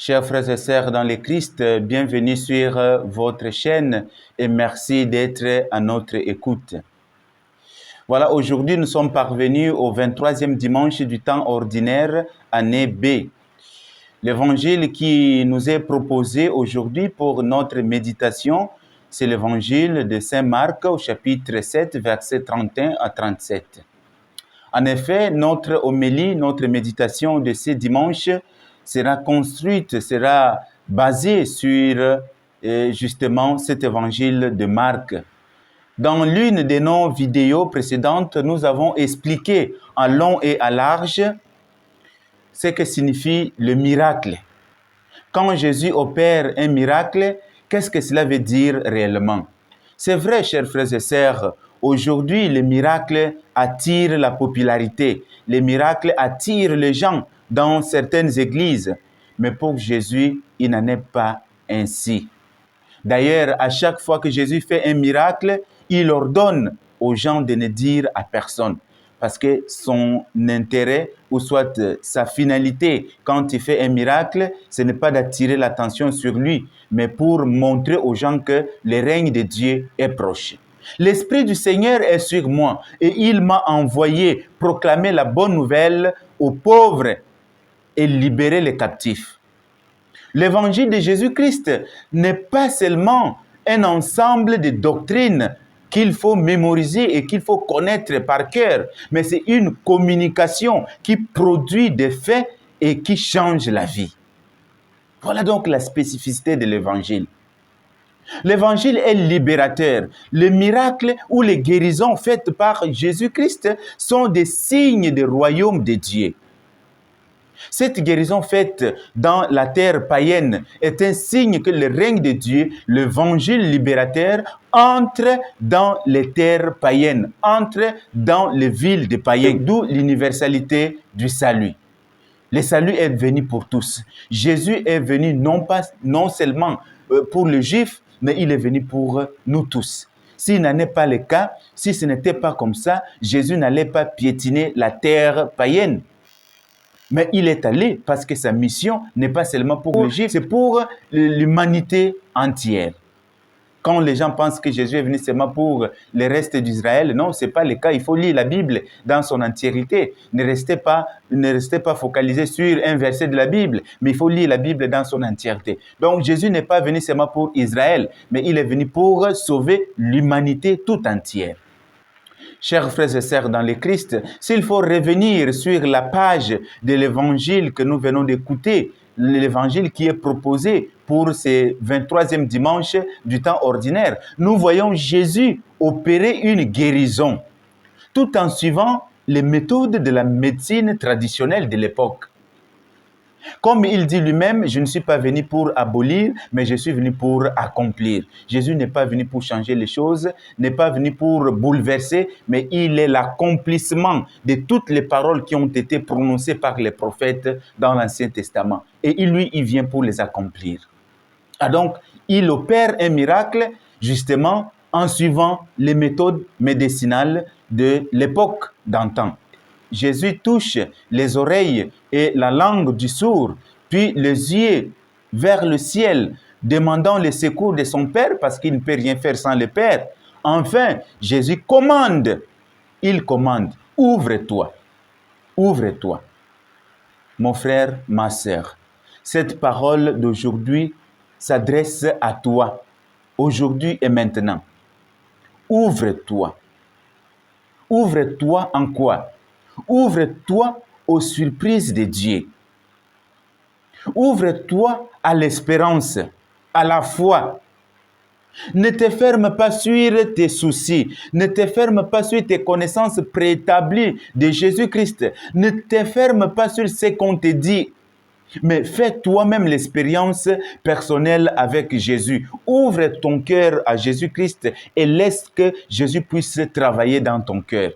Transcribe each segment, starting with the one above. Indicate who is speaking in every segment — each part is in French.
Speaker 1: Chers frères et sœurs dans le Christ, bienvenue sur votre chaîne et merci d'être à notre écoute. Voilà, aujourd'hui nous sommes parvenus au 23e dimanche du temps ordinaire, année B. L'évangile qui nous est proposé aujourd'hui pour notre méditation, c'est l'évangile de Saint Marc au chapitre 7, versets 31 à 37. En effet, notre homélie, notre méditation de ce dimanche sera basée sur justement cet évangile de Marc. Dans l'une de nos vidéos précédentes, nous avons expliqué en long et à large ce que signifie le miracle. Quand Jésus opère un miracle, qu'est-ce que cela veut dire réellement? C'est vrai, chers frères et sœurs, aujourd'hui, les miracles attirent la popularité. Les miracles attirent les gens dans certaines églises. Mais pour Jésus, il n'en est pas ainsi. D'ailleurs, à chaque fois que Jésus fait un miracle, il ordonne aux gens de ne dire à personne. Parce que son intérêt, ou soit sa finalité, quand il fait un miracle, ce n'est pas d'attirer l'attention sur lui, mais pour montrer aux gens que le règne de Dieu est proche. L'Esprit du Seigneur est sur moi et il m'a envoyé proclamer la bonne nouvelle aux pauvres et libérer les captifs. L'évangile de Jésus-Christ n'est pas seulement un ensemble de doctrines qu'il faut mémoriser et qu'il faut connaître par cœur, mais c'est une communication qui produit des faits et qui change la vie. Voilà donc la spécificité de l'évangile. L'évangile est libérateur. Les miracles ou les guérisons faites par Jésus-Christ sont des signes du royaume de Dieu. Cette guérison faite dans la terre païenne est un signe que le règne de Dieu, l'évangile libérateur, entre dans les terres païennes, entre dans les villes des païens, d'où l'universalité du salut. Le salut est venu pour tous. Jésus est venu non seulement pour les Juifs, mais il est venu pour nous tous. S'il n'en est pas le cas, si ce n'était pas comme ça, Jésus n'allait pas piétiner la terre païenne. Mais il est allé parce que sa mission n'est pas seulement pour les Juifs, c'est pour l'humanité entière. Quand les gens pensent que Jésus est venu seulement pour le reste d'Israël, non, ce n'est pas le cas. Il faut lire la Bible dans son entièreté. Ne restez pas focalisé sur un verset de la Bible, mais il faut lire la Bible dans son entièreté. Donc Jésus n'est pas venu seulement pour Israël, mais il est venu pour sauver l'humanité tout entière. Chers frères et sœurs dans le Christ, s'il faut revenir sur la page de l'évangile que nous venons d'écouter, l'évangile qui est proposé pour ce 23e dimanche du temps ordinaire, nous voyons Jésus opérer une guérison, tout en suivant les méthodes de la médecine traditionnelle de l'époque. Comme il dit lui-même, je ne suis pas venu pour abolir, mais je suis venu pour accomplir. Jésus n'est pas venu pour changer les choses, n'est pas venu pour bouleverser, mais il est l'accomplissement de toutes les paroles qui ont été prononcées par les prophètes dans l'Ancien Testament. Et lui, il vient pour les accomplir. Ah donc, il opère un miracle, justement, en suivant les méthodes médicinales de l'époque d'antan. Jésus touche les oreilles et la langue du sourd, puis les yeux vers le ciel, demandant le secours de son Père parce qu'il ne peut rien faire sans le Père. Enfin, Jésus commande. Il commande, ouvre-toi, ouvre-toi. Mon frère, ma sœur, cette parole d'aujourd'hui s'adresse à toi, aujourd'hui et maintenant. Ouvre-toi. Ouvre-toi en quoi? Ouvre-toi aux surprises de Dieu. Ouvre-toi à l'espérance, à la foi. Ne te ferme pas sur tes soucis. Ne te ferme pas sur tes connaissances préétablies de Jésus-Christ. Ne te ferme pas sur ce qu'on te dit. Mais fais toi-même l'expérience personnelle avec Jésus. Ouvre ton cœur à Jésus-Christ et laisse que Jésus puisse travailler dans ton cœur.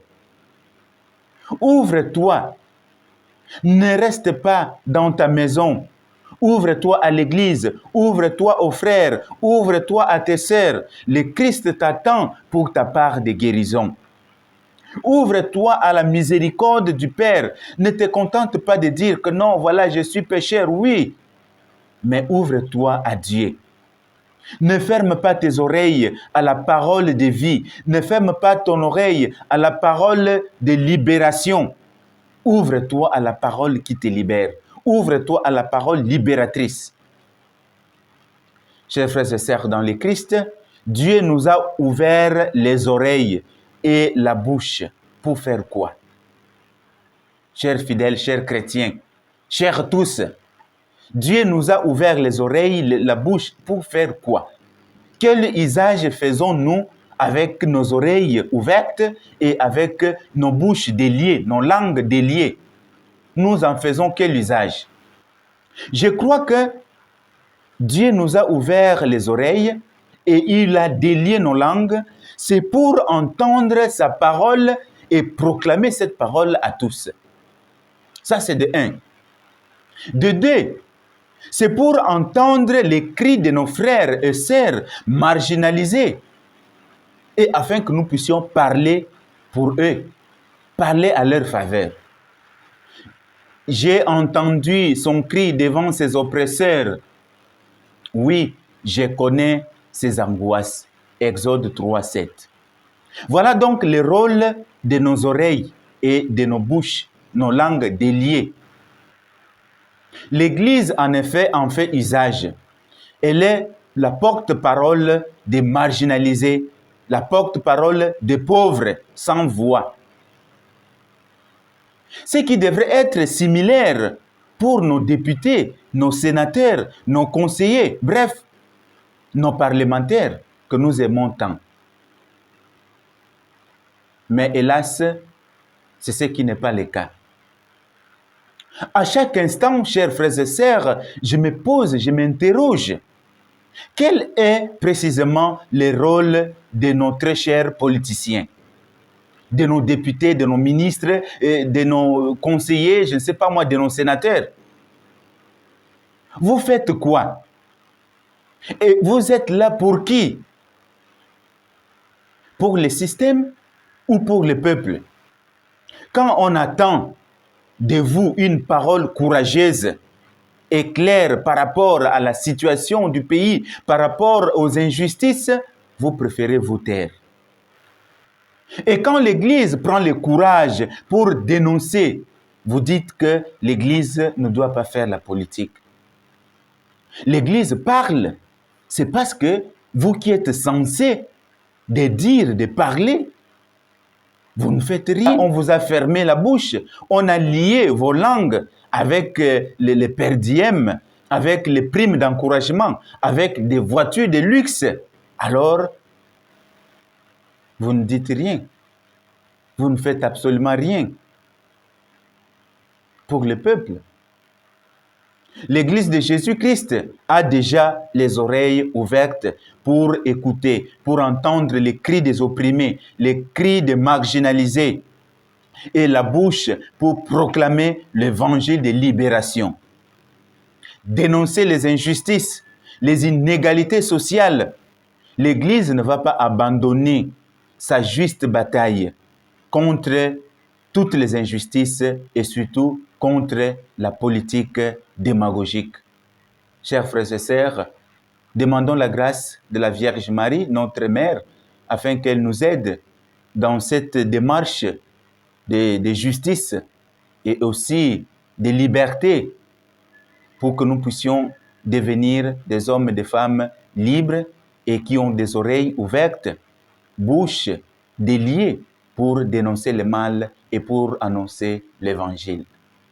Speaker 1: Ouvre-toi. Ne reste pas dans ta maison. Ouvre-toi à l'église. Ouvre-toi aux frères. Ouvre-toi à tes sœurs. Le Christ t'attend pour ta part de guérison. Ouvre-toi à la miséricorde du Père. Ne te contente pas de dire que non, voilà, je suis pécheur. Oui, mais ouvre-toi à Dieu. Ne ferme pas tes oreilles à la parole de vie. Ne ferme pas ton oreille à la parole de libération. Ouvre-toi à la parole qui te libère. Ouvre-toi à la parole libératrice. Chers frères et sœurs dans le Christ, Dieu nous a ouvert les oreilles et la bouche. Pour faire quoi? Chers fidèles, chers chrétiens, chers tous, Dieu nous a ouvert les oreilles, la bouche. Pour faire quoi? Quel usage faisons-nous avec nos oreilles ouvertes et avec nos bouches déliées, nos langues déliées? Nous en faisons quel usage? Je crois que Dieu nous a ouvert les oreilles et il a délié nos langues. C'est pour entendre sa parole et proclamer cette parole à tous. Ça, c'est de un. De deux, c'est pour entendre les cris de nos frères et sœurs marginalisés et afin que nous puissions parler pour eux, parler à leur faveur. J'ai entendu son cri devant ses oppresseurs. Oui, je connais ses angoisses. Exode 3, 7. Voilà donc le rôle de nos oreilles et de nos bouches, nos langues déliées. L'Église, en effet, en fait usage. Elle est la porte-parole des marginalisés, la porte-parole des pauvres sans voix. Ce qui devrait être similaire pour nos députés, nos sénateurs, nos conseillers, bref, nos parlementaires que nous aimons tant. Mais hélas, c'est ce qui n'est pas le cas. À chaque instant, chers frères et sœurs, je me pose, je m'interroge. Quel est précisément le rôle de nos très chers politiciens, de nos députés, de nos ministres, de nos conseillers, je ne sais pas moi, de nos sénateurs? Vous faites quoi? Et vous êtes là pour qui? Pour le système ou pour le peuple? Quand on attend de vous une parole courageuse et claire par rapport à la situation du pays, par rapport aux injustices, vous préférez vous taire. Et quand l'Église prend le courage pour dénoncer, vous dites que l'Église ne doit pas faire la politique. L'Église parle, c'est parce que vous qui êtes censés de dire, de parler, vous ne faites rien. On vous a fermé la bouche, on a lié vos langues avec les per diem, avec les primes d'encouragement, avec des voitures de luxe. Alors, vous ne dites rien. Vous ne faites absolument rien pour le peuple. L'Église de Jésus-Christ a déjà les oreilles ouvertes pour écouter, pour entendre les cris des opprimés, les cris des marginalisés, et la bouche pour proclamer l'évangile de libération. Dénoncer les injustices, les inégalités sociales. L'Église ne va pas abandonner sa juste bataille contre toutes les injustices et surtout contre la politique démagogique. Chers frères et sœurs, demandons la grâce de la Vierge Marie, notre Mère, afin qu'elle nous aide dans cette démarche de justice et aussi de liberté pour que nous puissions devenir des hommes et des femmes libres et qui ont des oreilles ouvertes, bouches déliées pour dénoncer le mal et pour annoncer l'Évangile.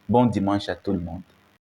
Speaker 1: Bon dimanche à tout le monde.